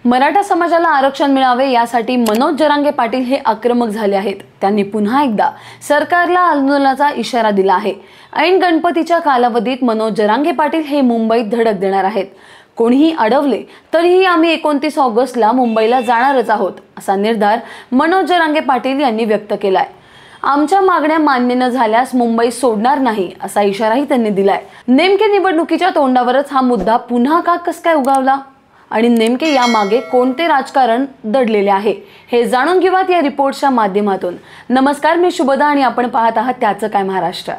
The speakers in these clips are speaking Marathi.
मराठा समाजाला आरक्षण मिळावे यासाठी मनोज जरांगे पाटील हे आक्रमक झाले आहेत। त्यांनी पुन्हा एकदा सरकारला आंदोलनाचा इशारा दिला आहे। ऐन गणपतीच्या कालावधीत मनोज जरांगे पाटील हे मुंबईत धडक देणार आहेत। कोणीही अडवले तरीही आम्ही 29 ऑगस्टला मुंबईला जाणारच आहोत, असा निर्धार मनोज जरांगे पाटील यांनी व्यक्त केलाय। आमच्या मागण्या मान्य न झाल्यास मुंबई सोडणार नाही, असा इशाराही त्यांनी दिलाय। नेमके निवडणुकीच्या तोंडावरच हा मुद्दा पुन्हा का कस काय उगावला आणि नेमके यामागे कोणते राजकारण दडलेले आहे हे जाणून घेऊयात या रिपोर्टच्या माध्यमातून। नमस्कार, मी शुभदा आणि आपण पाहत आहात त्याचं काय महाराष्ट्र।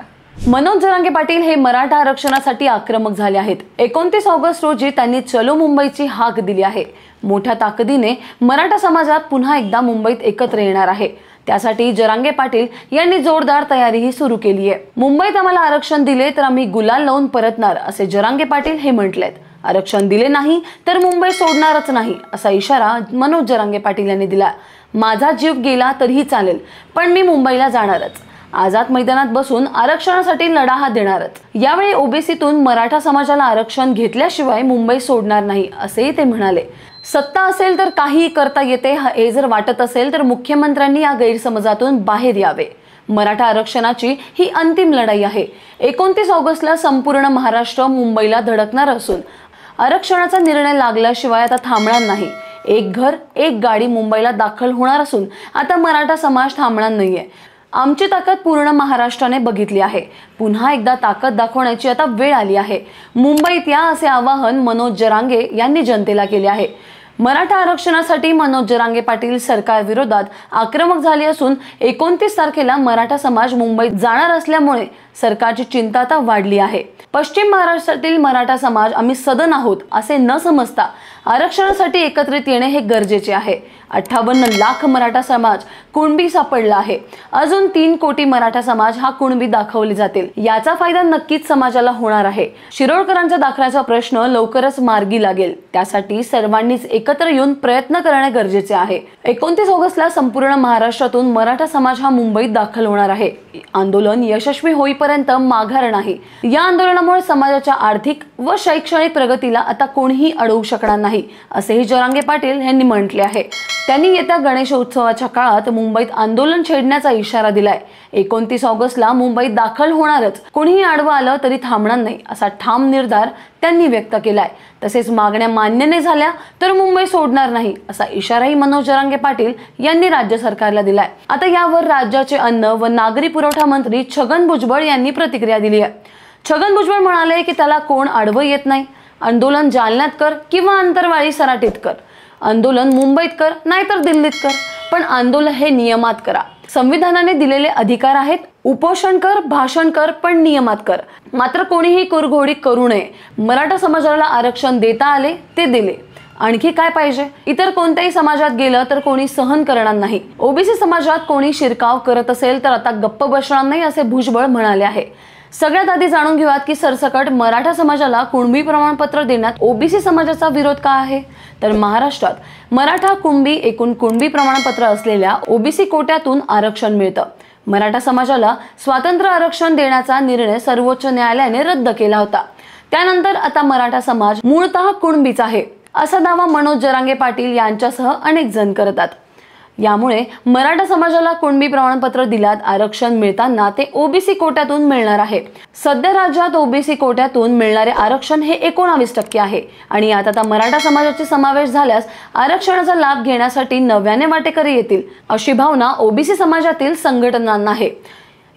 मनोज जरांगे पाटील हे मराठा आरक्षणासाठी आक्रमक झाले आहेत। 29 ऑगस्ट रोजी त्यांनी चलो मुंबईची हाक दिली आहे। मोठ्या ताकदीने मराठा समाजात पुन्हा एकदा मुंबईत एकत्र येणार आहे। त्यासाठी जरांगे पाटील यांनी जोरदार तयारीही सुरू केली आहे। मुंबईत आम्हाला आरक्षण दिले तर आम्ही गुलाल लावून परतणार, असे जरांगे पाटील हे म्हटलेत। आरक्षण दिले नाही तर मुंबई सोडणारच नाही, असा इशारा मनोज जरांगे पाटील यांनी दिला। माझा जीव गेला तरीही चालेल, पण मी मुंबईला जाणारच। आझाद मैदानात बसून आरक्षणासाठी लढा हा देणारच। यावेळी ओबीसीतून मराठा समाजाला आरक्षण घेतल्याशिवाय मुंबई सोडणार नाही, असेही ते म्हणाले। सत्ता असेल तर काही करता येते हे जर वाटत असेल तर मुख्यमंत्र्यांनी या गैरसमजातून बाहेर यावे। मराठा आरक्षणाची ही अंतिम लढाई आहे। 29 ऑगस्टला संपूर्ण महाराष्ट्र मुंबईला धडकणार असून आरक्षणाचा निर्णय लागल्याशिवाय आता थांबणार नाही। एक घर एक गाडी मुंबईला दाखल होणार असून आता मराठा समाज थांबणार नाहीये। आमची ताकद पूर्ण महाराष्ट्राने बघितली आहे। पुन्हा एकदा ताकद दाखवण्याची आता वेळ आली आहे। मुंबईत या असे आवाहन मनोज जरांगे यांनी जनतेला केले आहे। मराठा आरक्षणासाठी मनोज जरांगे पाटील सरकार विरोधात आक्रमक झाले असून 29 तारखेला मराठा समाज मुंबईत जाणार असल्यामुळे सरकारची चिंता आता वाढली आहे। पश्चिम महाराष्ट्रातील मराठा समाज आम्ही सदन आहोत असे न समजता आरक्षणासाठी एकत्रित येणे हे गरजेचे आहे। 58 लाख मराठा समाज कुणबी सापडला आहे। अजून 3 कोटी मराठा समाज हा कुणबी दाखवले जातील। याचा फायदा नक्कीच समाजाला होणार आहे। शिरोडकरांच्या दाखल्याचा प्रश्न लवकरच मार्गी लागेल। त्यासाठी सर्वांनीच एकत्र येऊन प्रयत्न करणे गरजेचे आहे। 29 ऑगस्टला संपूर्ण महाराष्ट्रातून मराठा समाज हा मुंबईत दाखल होणार आहे। आंदोलन यशस्वी होईपर्यंत माघार नाही। या आंदोलनामुळे समाजाच्या आर्थिक व शैक्षणिक प्रगतीला आता कोणीही अडवू शकणार नाही, असेही जरांगे पाटील यांनी म्हटले आहे। त्यांनी येत्या गणेश उत्सवाच्या काळात मुंबईत आंदोलन छेडण्याचा इशारा दिलाय। 29 ऑगस्टला मुंबईत दाखल होणारच, कोणीही आडवं आलं तरी थांबणार नाही, असा ठाम निर्धार त्यांनी व्यक्त केलाय। तसेच मागण्या मान्य नाही झाल्या तर मुंबई सोडणार नाही, असा इशाराही मनोज जरांगे पाटील यांनी राज्य सरकारला दिलाय। आता यावर राज्याचे अन्न व नागरी पुरवठा मंत्री छगन भुजबळ यांनी प्रतिक्रिया दिली आहे। छगन भुजबळ म्हणाले की त्याला कोण आडवं येत नाही। आंदोलन जालन्यात कर किंवा अंतरवाळी सराटीत कर, आंदोलन मुंबईत कर नाहीतर दिल्लीत कर, पण आंदोलन हे नियमात करा। संविधानाने दिलेले अधिकार आहेत। उपोषण कर, भाषण कर, पण नियमात कर। मात्र कोणीही कुरघोडी करू नये। मराठा समाजाला आरक्षण देता आले ते दिले, आणखी काय पाहिजे? इतर कोणत्याही समाजात गेलं तर कोणी सहन करणार नाही। ओबीसी समाजात कोणी शिरकाव करत असेल तर आता गप्प बसणार नाही, असे भुजबळ म्हणाले आहे। सगळ्यात आधी जाणून घेऊयात की सरसकट मराठा समाजाला कुणबी प्रमाणपत्र देण्यात ओबीसी समाजाचा विरोध का आहे। तर महाराष्ट्रात मराठा कुणबी एकूण कुणबी प्रमाणपत्र असलेल्या ओबीसी कोट्यातून आरक्षण मिळतं। मराठा समाजाला स्वातंत्र्य आरक्षण देण्याचा निर्णय सर्वोच्च न्यायालयाने रद्द केला होता। त्यानंतर आता मराठा समाज मूळतः कुणबीच आहे, असा दावा मनोज जरांगे पाटील यांच्यासह अनेक जण करतात। यामुळे मराठा समाजाला कुणबी प्रमाणपत्र दिल्यात आरक्षण मिळताना ते ओबीसी कोट्यातून मिळणार आहे। सध्या राज्यात ओबीसी कोट्यातून मिळणारे आरक्षण हे 19% आहे आणि आता मराठा समाजाचे समावेश झाल्यास आरक्षणाचा लाभ घेण्यासाठी नव्याने वाटेकरी येतील, अशी भावना ओबीसी समाजातील संघटनांना आहे।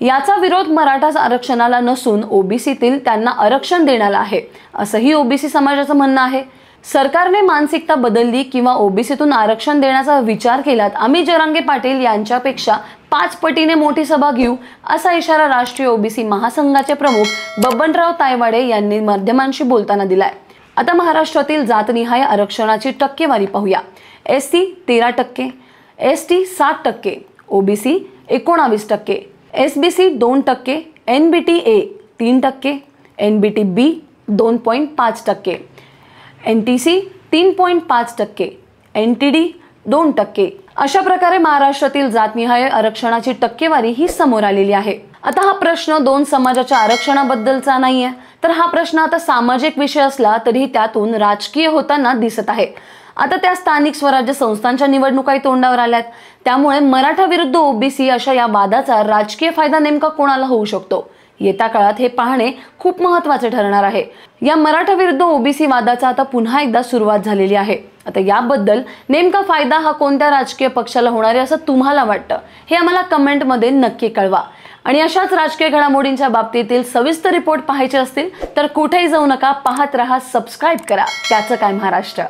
याचा विरोध मराठा आरक्षणाला नसून ओबीसीतील त्यांना आरक्षण देण्याला आहे, असंही ओबीसी समाजाचं म्हणणं आहे। सरकारने मानसिकता बदलली किंवा ओबीसीतून आरक्षण देण्याचा विचार केलात आम्ही जरांगे पाटील यांच्यापेक्षा 5 पटीने मोठी सभा घेऊ, असा इशारा राष्ट्रीय ओबीसी महासंघाचे प्रमुख बबनराव तायवाडे यांनी माध्यमांशी बोलताना दिलाय। आता महाराष्ट्रातील जातनिहाय आरक्षणाची टक्केवारी पाहूया। SC 13%, ST 7%, OBC 19%, SBC 2%, NBT A 3%, NBT B 2.5%, NTC 3.5%, NTD 2%। अशा प्रकारे महाराष्ट्रातील जातनिहाय आरक्षणाची टक्केवारी ही समोर आलेली आहे। आता हा प्रश्न 2 समाजाच्या आरक्षणाबद्दलचा नाहीये, तर हा प्रश्न आता सामाजिक विषय असला तरी त्यातून राजकीय होताना दिसत आहे। आता त्या स्थानिक स्वराज्य संस्थांच्या निवडणुकाही तोंडावर आल्यात। त्यामुळे मराठा विरुद्ध ओबीसी अशा या वादाचा राजकीय फायदा नेमका कोणाला होऊ शकतो, येत्या काळात हे पाहणे खूप महत्त्वाचे ठरणार आहे। या मराठा विरुद्ध ओबीसी वादाचा आता पुन्हा एकदा सुरुवात झालेली आहे। आता याबद्दल नेमका फायदा हा कोणत्या राजकीय पक्षाला होणार आहे असं तुम्हाला वाटतं, हे आम्हाला कमेंटमध्ये नक्की कळवा। आणि अशाच राजकीय घडामोडींच्या बाबतीतील सविस्तर रिपोर्ट पाहायचे असतील तर कुठेही जाऊ नका, पाहत रहा, सबस्क्राईब करा त्याचं काय महाराष्ट्र।